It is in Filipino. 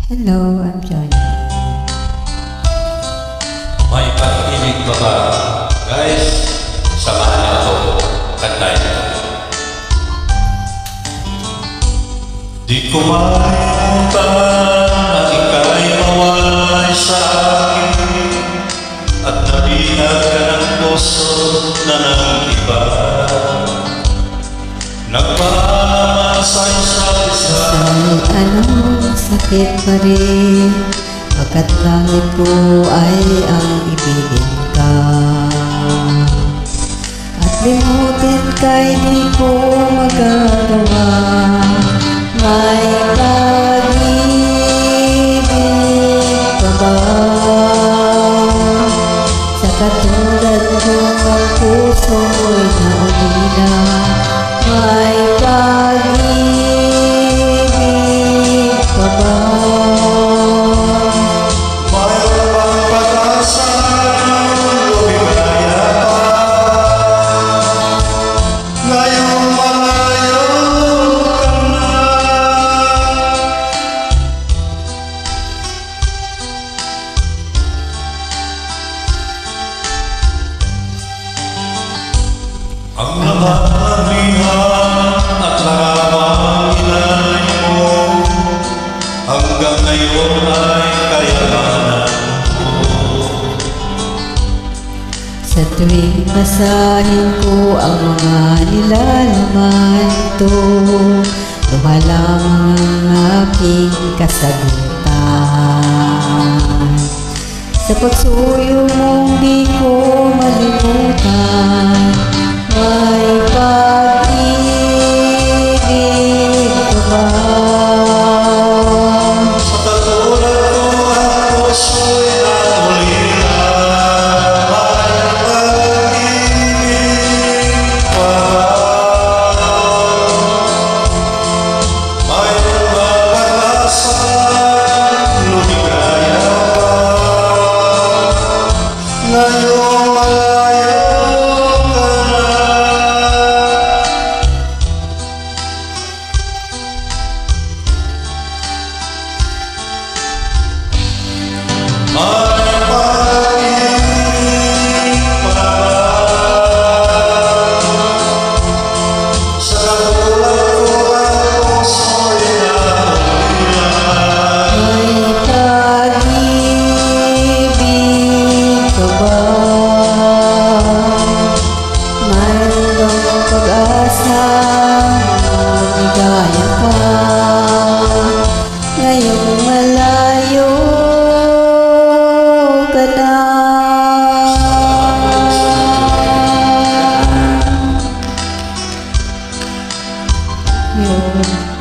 Hello, I'm Johnny. May pag-ibig ba ba? Guys, samahan niyo ako. Kantahin niyo. Di ko malimutan na ika'y mawalay sa akin at nabihag ka ng puso na ng iba. Nagpaaman sa isa't isa. Anong sakit pa rin, pagkat langit ko ay ang ibigin ka. At limutin ka'y di ko magagawa. May pag-ibig pa ba sa katulad kong ang puso'y naulila? May pag-ibig pa ba? Mayroon bang pag-asa lumigaya pa? Ngayong malayo ka na. Ang lahat ng lihan at laramang inay mo hanggang ngayon ay kayamanan mo. Sa tuwing basahin ko ang mga nilalaman ito, lumalang ang aking kasagutan. Sa pagsuyo mong di ko malimutan, may pag-ibig pa ba? Sa katulad ko ang puso'y natulila. May pag-ibig pa ba? Mayroon bang pag-asa lumigaya pa? Ngayong malayo ka na. May pag-ibig pa ba? Sa katulad ko ang puso'y naulila. May pag-ibig pa ba? Mayroon bang pag-asa lumigaya pa? Ngayong malayo ka na. Yun.